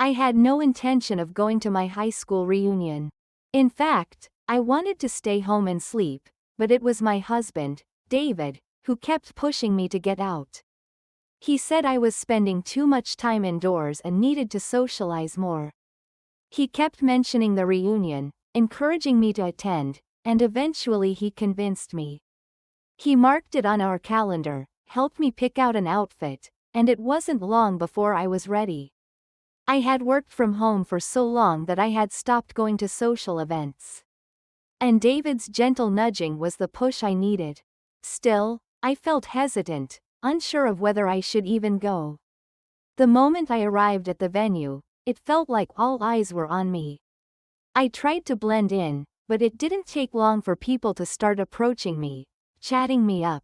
I had no intention of going to my high school reunion. In fact, I wanted to stay home and sleep, but it was my husband, David, who kept pushing me to get out. He said I was spending too much time indoors and needed to socialize more. He kept mentioning the reunion, encouraging me to attend, and eventually he convinced me. He marked it on our calendar, helped me pick out an outfit, and it wasn't long before I was ready. I had worked from home for so long that I had stopped going to social events. And David's gentle nudging was the push I needed. Still, I felt hesitant, unsure of whether I should even go. The moment I arrived at the venue, it felt like all eyes were on me. I tried to blend in, but it didn't take long for people to start approaching me, chatting me up.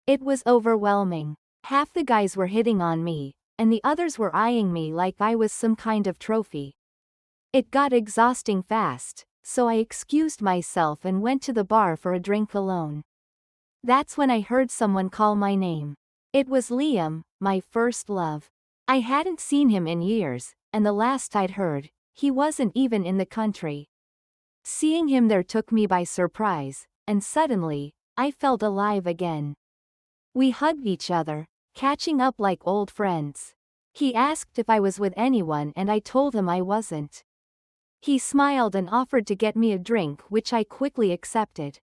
It was overwhelming. Half the guys were hitting on me, and the others were eyeing me like I was some kind of trophy. It got exhausting fast, so I excused myself and went to the bar for a drink alone. That's when I heard someone call my name. It was Liam, my first love. I hadn't seen him in years, and the last I'd heard, he wasn't even in the country. Seeing him there took me by surprise, and suddenly, I felt alive again. We hugged each other, catching up like old friends. He asked if I was with anyone and I told him I wasn't. He smiled and offered to get me a drink, which I quickly accepted.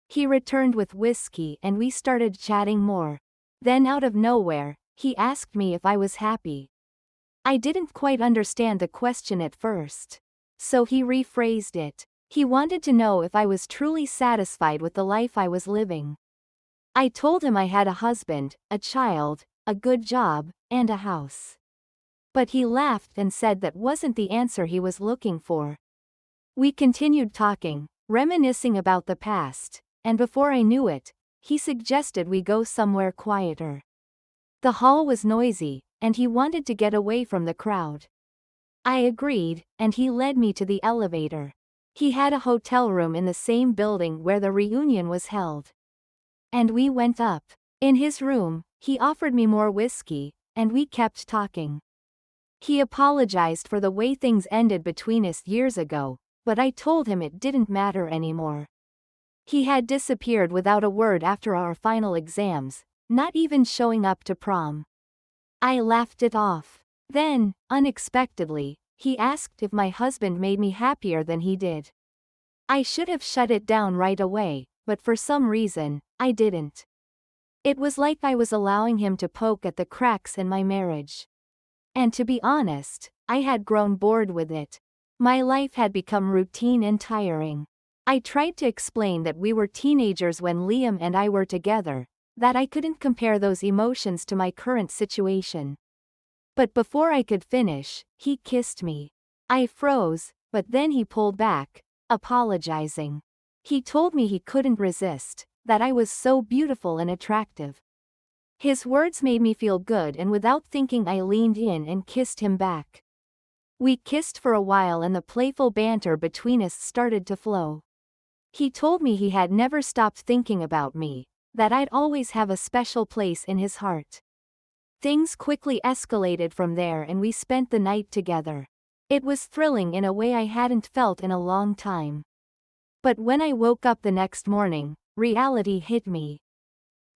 He returned with whiskey and we started chatting more. Then out of nowhere, he asked me if I was happy. I didn't quite understand the question at first. So he rephrased it. He wanted to know if I was truly satisfied with the life I was living. I told him I had a husband, a child, a good job, and a house. But he laughed and said that wasn't the answer he was looking for. We continued talking, reminiscing about the past, and before I knew it, he suggested we go somewhere quieter. The hall was noisy, and he wanted to get away from the crowd. I agreed, and he led me to the elevator. He had a hotel room in the same building where the reunion was held. And we went up. In his room, he offered me more whiskey, and we kept talking. He apologized for the way things ended between us years ago, but I told him it didn't matter anymore. He had disappeared without a word after our final exams, not even showing up to prom. I laughed it off. Then, unexpectedly, he asked if my husband made me happier than he did. I should have shut it down right away, but for some reason, I didn't. It was like I was allowing him to poke at the cracks in my marriage. And to be honest, I had grown bored with it. My life had become routine and tiring. I tried to explain that we were teenagers when Liam and I were together, that I couldn't compare those emotions to my current situation. But before I could finish, he kissed me. I froze, but then he pulled back, apologizing. He told me he couldn't resist, that I was so beautiful and attractive. His words made me feel good, and without thinking I leaned in and kissed him back. We kissed for a while and the playful banter between us started to flow. He told me he had never stopped thinking about me, that I'd always have a special place in his heart. Things quickly escalated from there and we spent the night together. It was thrilling in a way I hadn't felt in a long time. But when I woke up the next morning, reality hit me.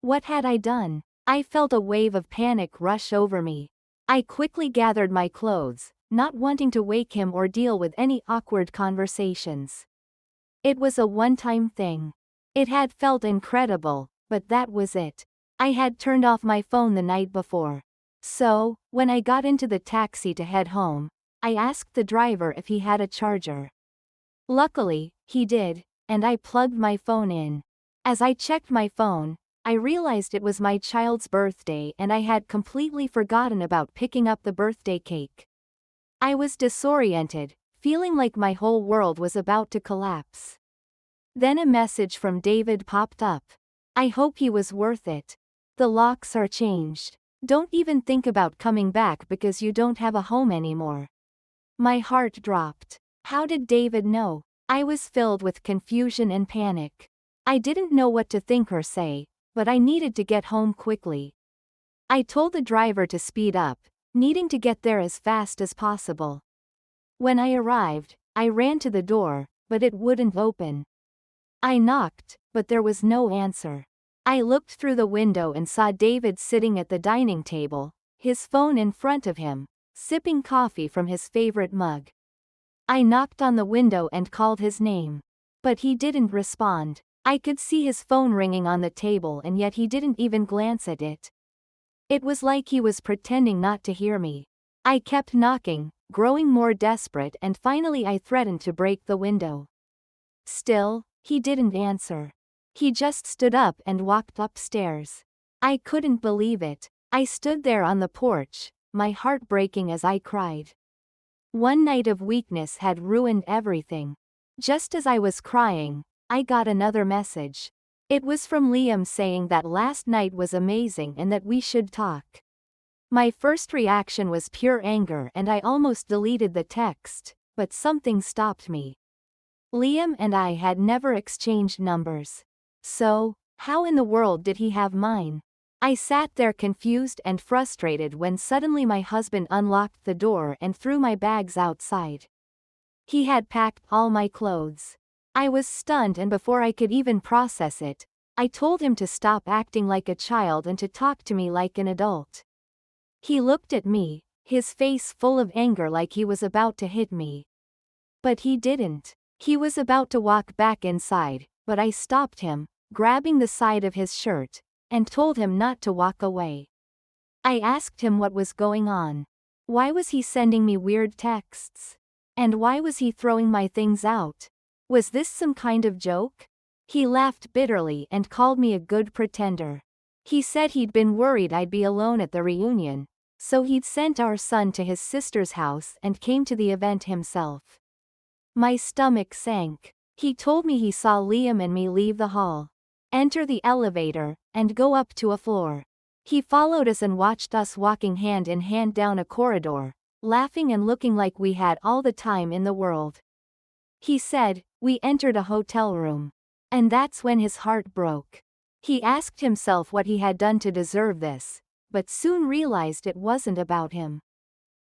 What had I done? I felt a wave of panic rush over me. I quickly gathered my clothes, not wanting to wake him or deal with any awkward conversations. It was a one-time thing. It had felt incredible, but that was it. I had turned off my phone the night before. So, when I got into the taxi to head home, I asked the driver if he had a charger. Luckily, he did, and I plugged my phone in. As I checked my phone, I realized it was my child's birthday and I had completely forgotten about picking up the birthday cake. I was disoriented, feeling like my whole world was about to collapse. Then a message from David popped up. I hope he was worth it. The locks are changed. Don't even think about coming back because you don't have a home anymore. My heart dropped. How did David know? I was filled with confusion and panic. I didn't know what to think or say, but I needed to get home quickly. I told the driver to speed up, needing to get there as fast as possible. When I arrived, I ran to the door, but it wouldn't open. I knocked, but there was no answer. I looked through the window and saw David sitting at the dining table, his phone in front of him, sipping coffee from his favorite mug. I knocked on the window and called his name. But he didn't respond. I could see his phone ringing on the table and yet he didn't even glance at it. It was like he was pretending not to hear me. I kept knocking, growing more desperate, and finally I threatened to break the window. Still, he didn't answer. He just stood up and walked upstairs. I couldn't believe it. I stood there on the porch, my heart breaking as I cried. One night of weakness had ruined everything. Just as I was crying, I got another message. It was from Liam saying that last night was amazing and that we should talk. My first reaction was pure anger and I almost deleted the text, but something stopped me. Liam and I had never exchanged numbers. So, how in the world did he have mine? I sat there confused and frustrated when suddenly my husband unlocked the door and threw my bags outside. He had packed all my clothes. I was stunned, and before I could even process it, I told him to stop acting like a child and to talk to me like an adult. He looked at me, his face full of anger like he was about to hit me. But he didn't. He was about to walk back inside, but I stopped him, grabbing the side of his shirt, and told him not to walk away. I asked him what was going on. Why was he sending me weird texts? And why was he throwing my things out? Was this some kind of joke? He laughed bitterly and called me a good pretender. He said he'd been worried I'd be alone at the reunion, so he'd sent our son to his sister's house and came to the event himself. My stomach sank. He told me he saw Liam and me leave the hall, enter the elevator, and go up to a floor. He followed us and watched us walking hand in hand down a corridor, laughing and looking like we had all the time in the world. He said, we entered a hotel room. And that's when his heart broke. He asked himself what he had done to deserve this, but soon realized it wasn't about him.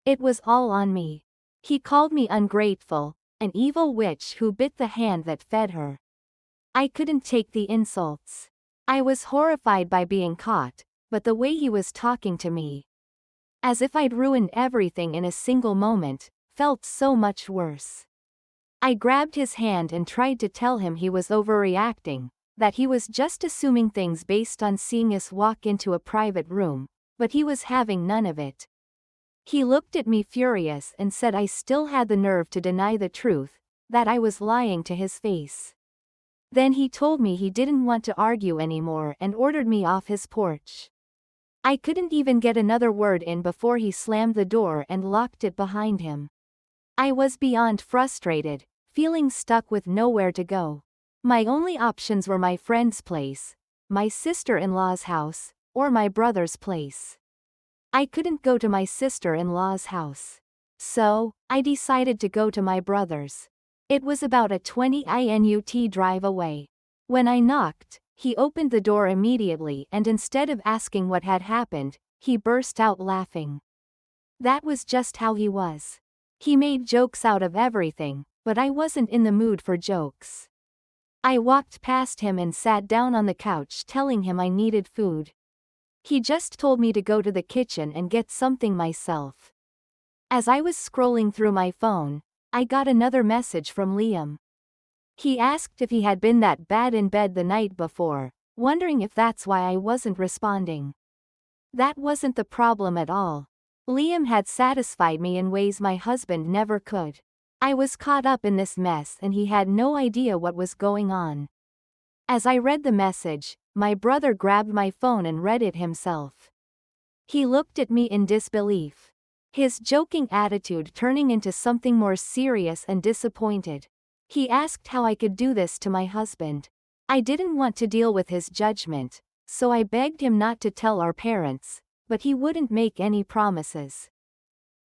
It was all on me. He called me ungrateful, an evil witch who bit the hand that fed her. I couldn't take the insults. I was horrified by being caught, but the way he was talking to me, as if I'd ruined everything in a single moment, felt so much worse. I grabbed his hand and tried to tell him he was overreacting, that he was just assuming things based on seeing us walk into a private room, but he was having none of it. He looked at me furious and said I still had the nerve to deny the truth, that I was lying to his face. Then he told me he didn't want to argue anymore and ordered me off his porch. I couldn't even get another word in before he slammed the door and locked it behind him. I was beyond frustrated, feeling stuck with nowhere to go. My only options were my friend's place, my sister-in-law's house, or my brother's place. I couldn't go to my sister-in-law's house. So, I decided to go to my brother's. It was about a 20-minute drive away. When I knocked, he opened the door immediately and instead of asking what had happened, he burst out laughing. That was just how he was. He made jokes out of everything, but I wasn't in the mood for jokes. I walked past him and sat down on the couch telling him I needed food. He just told me to go to the kitchen and get something myself. As I was scrolling through my phone, I got another message from Liam. He asked if he had been that bad in bed the night before, wondering if that's why I wasn't responding. That wasn't the problem at all. Liam had satisfied me in ways my husband never could. I was caught up in this mess and he had no idea what was going on. As I read the message, my brother grabbed my phone and read it himself. He looked at me in disbelief, his joking attitude turning into something more serious and disappointed. He asked how I could do this to my husband. I didn't want to deal with his judgment, so I begged him not to tell our parents, but he wouldn't make any promises.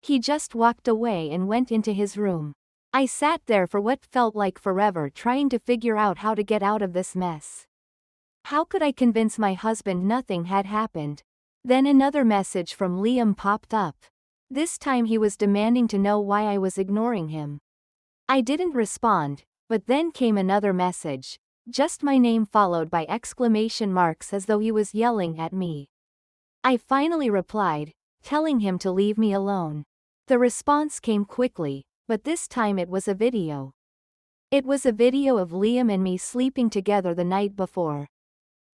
He just walked away and went into his room. I sat there for what felt like forever trying to figure out how to get out of this mess. How could I convince my husband nothing had happened? Then another message from Liam popped up. This time he was demanding to know why I was ignoring him. I didn't respond, but then came another message, just my name followed by exclamation marks as though he was yelling at me. I finally replied, telling him to leave me alone. The response came quickly, but this time it was a video. It was a video of Liam and me sleeping together the night before.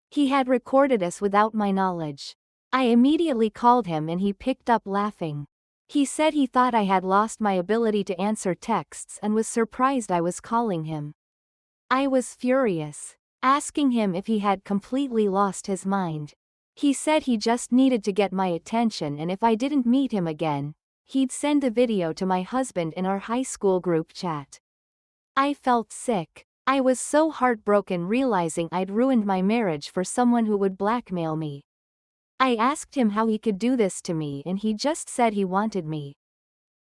He had recorded us without my knowledge. I immediately called him and he picked up laughing. He said he thought I had lost my ability to answer texts and was surprised I was calling him. I was furious, asking him if he had completely lost his mind. He said he just needed to get my attention and if I didn't meet him again, he'd send the video to my husband in our high school group chat. I felt sick. I was so heartbroken realizing I'd ruined my marriage for someone who would blackmail me. I asked him how he could do this to me and he just said he wanted me.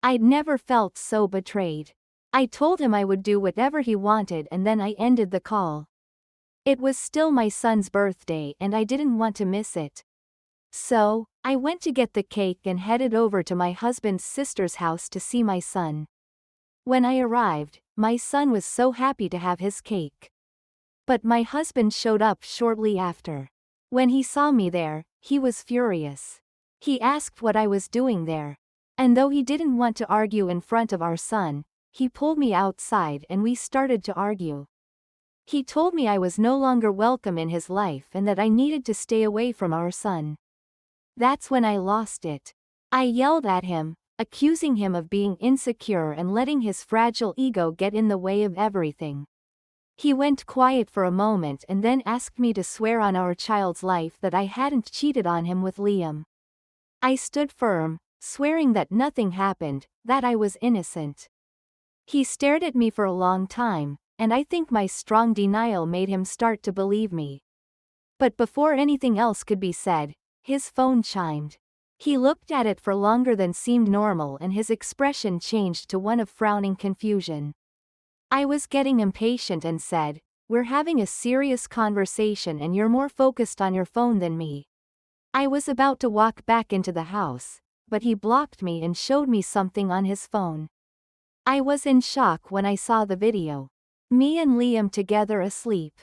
I'd never felt so betrayed. I told him I would do whatever he wanted and then I ended the call. It was still my son's birthday and I didn't want to miss it. So, I went to get the cake and headed over to my husband's sister's house to see my son. When I arrived, my son was so happy to have his cake. But my husband showed up shortly after. When he saw me there, he was furious. He asked what I was doing there. And though he didn't want to argue in front of our son, he pulled me outside and we started to argue. He told me I was no longer welcome in his life and that I needed to stay away from our son. That's when I lost it. I yelled at him, accusing him of being insecure and letting his fragile ego get in the way of everything. He went quiet for a moment and then asked me to swear on our child's life that I hadn't cheated on him with Liam. I stood firm, swearing that nothing happened, that I was innocent. He stared at me for a long time, and I think my strong denial made him start to believe me. But before anything else could be said, his phone chimed. He looked at it for longer than seemed normal and his expression changed to one of frowning confusion. I was getting impatient and said, "We're having a serious conversation and you're more focused on your phone than me." I was about to walk back into the house, but he blocked me and showed me something on his phone. I was in shock when I saw the video. Me and Liam together asleep.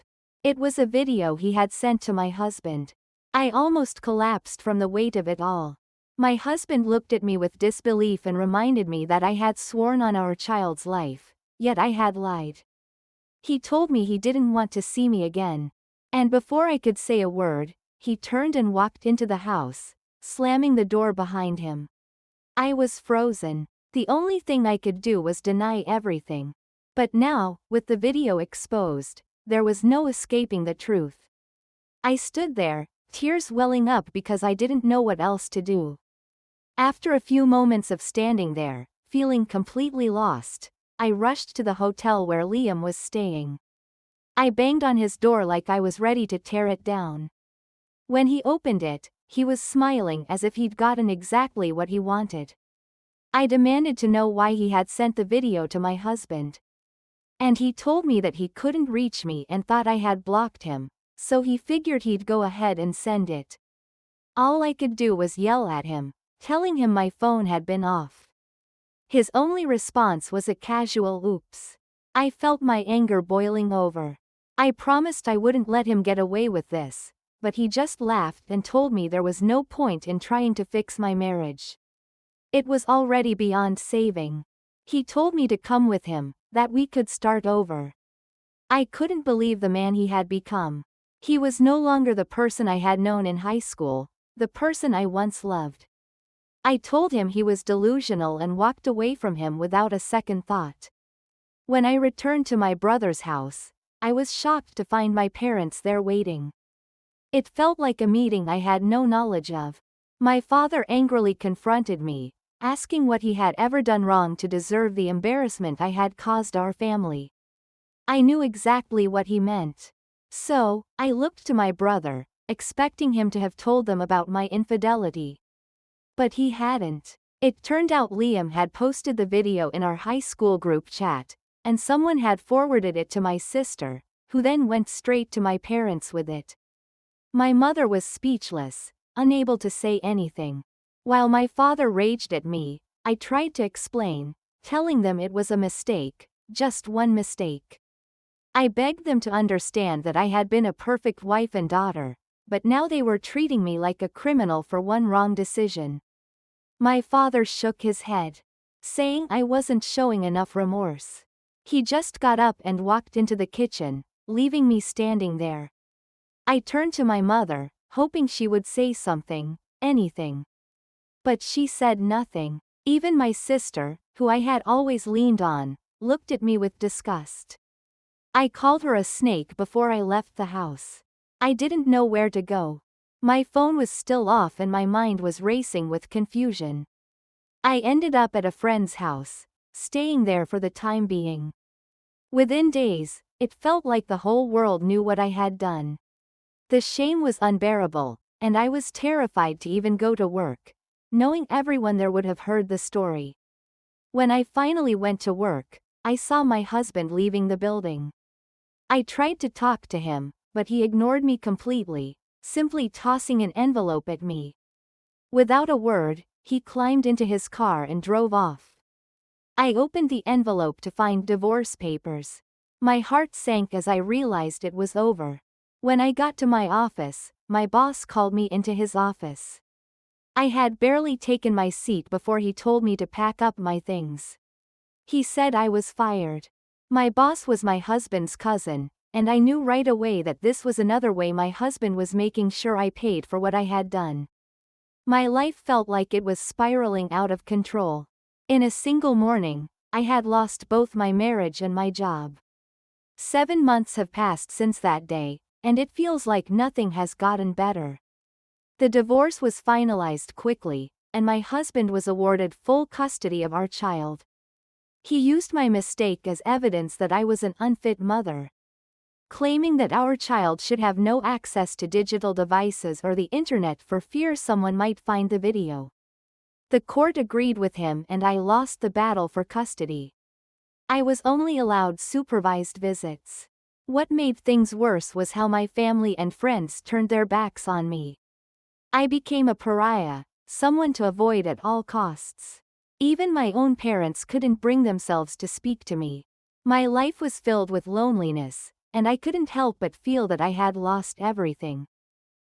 It was a video he had sent to my husband. I almost collapsed from the weight of it all. My husband looked at me with disbelief and reminded me that I had sworn on our child's life, yet I had lied. He told me he didn't want to see me again. And before I could say a word, he turned and walked into the house, slamming the door behind him. I was frozen. The only thing I could do was deny everything. But now, with the video exposed, there was no escaping the truth. I stood there, tears welling up because I didn't know what else to do. After a few moments of standing there, feeling completely lost, I rushed to the hotel where Liam was staying. I banged on his door like I was ready to tear it down. When he opened it, he was smiling as if he'd gotten exactly what he wanted. I demanded to know why he had sent the video to my husband. And he told me that he couldn't reach me and thought I had blocked him, so he figured he'd go ahead and send it. All I could do was yell at him, telling him my phone had been off. His only response was a casual oops. I felt my anger boiling over. I promised I wouldn't let him get away with this, but he just laughed and told me there was no point in trying to fix my marriage. It was already beyond saving. He told me to come with him, that we could start over. I couldn't believe the man he had become. He was no longer the person I had known in high school, the person I once loved. I told him he was delusional and walked away from him without a second thought. When I returned to my brother's house, I was shocked to find my parents there waiting. It felt like a meeting I had no knowledge of. My father angrily confronted me, asking what he had ever done wrong to deserve the embarrassment I had caused our family. I knew exactly what he meant. So, I looked to my brother, expecting him to have told them about my infidelity. But he hadn't. It turned out Liam had posted the video in our high school group chat, and someone had forwarded it to my sister, who then went straight to my parents with it. My mother was speechless, unable to say anything. While my father raged at me, I tried to explain, telling them it was a mistake, just one mistake. I begged them to understand that I had been a perfect wife and daughter, but now they were treating me like a criminal for one wrong decision. My father shook his head, saying I wasn't showing enough remorse. He just got up and walked into the kitchen, leaving me standing there. I turned to my mother, hoping she would say something, anything. But she said nothing. Even my sister, who I had always leaned on, looked at me with disgust. I called her a snake before I left the house. I didn't know where to go. My phone was still off and my mind was racing with confusion. I ended up at a friend's house, staying there for the time being. Within days, it felt like the whole world knew what I had done. The shame was unbearable, and I was terrified to even go to work, knowing everyone there would have heard the story. When I finally went to work, I saw my husband leaving the building. I tried to talk to him, but he ignored me completely, simply tossing an envelope at me. Without a word, he climbed into his car and drove off. I opened the envelope to find divorce papers. My heart sank as I realized it was over. When I got to my office, my boss called me into his office. I had barely taken my seat before he told me to pack up my things. He said I was fired. My boss was my husband's cousin, and I knew right away that this was another way my husband was making sure I paid for what I had done. My life felt like it was spiraling out of control. In a single morning, I had lost both my marriage and my job. 7 months have passed since that day, and it feels like nothing has gotten better. The divorce was finalized quickly, and my husband was awarded full custody of our child. He used my mistake as evidence that I was an unfit mother, claiming that our child should have no access to digital devices or the internet for fear someone might find the video. The court agreed with him and I lost the battle for custody. I was only allowed supervised visits. What made things worse was how my family and friends turned their backs on me. I became a pariah, someone to avoid at all costs. Even my own parents couldn't bring themselves to speak to me. My life was filled with loneliness, and I couldn't help but feel that I had lost everything.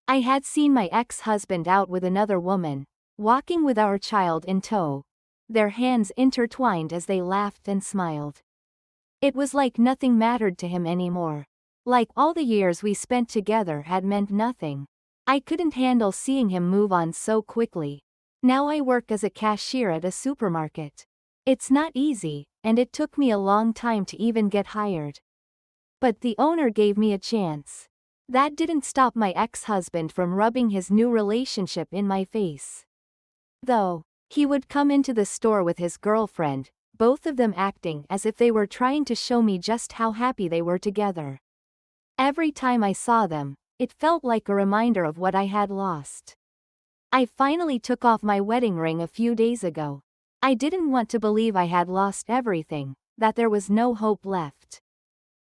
I had seen my ex-husband out with another woman, walking with our child in tow, their hands intertwined as they laughed and smiled. It was like nothing mattered to him anymore. Like all the years we spent together had meant nothing. I couldn't handle seeing him move on so quickly. Now I work as a cashier at a supermarket. It's not easy, and it took me a long time to even get hired. But the owner gave me a chance. That didn't stop my ex-husband from rubbing his new relationship in my face. Though, he would come into the store with his girlfriend, both of them acting as if they were trying to show me just how happy they were together. Every time I saw them, it felt like a reminder of what I had lost. I finally took off my wedding ring a few days ago. I didn't want to believe I had lost everything, that there was no hope left.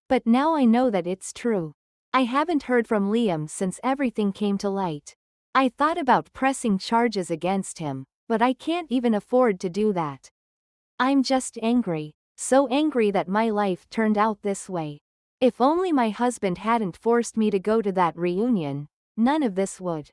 But now I know that it's true. I haven't heard from Liam since everything came to light. I thought about pressing charges against him, but I can't even afford to do that. I'm just angry, so angry that my life turned out this way. If only my husband hadn't forced me to go to that reunion, none of this would.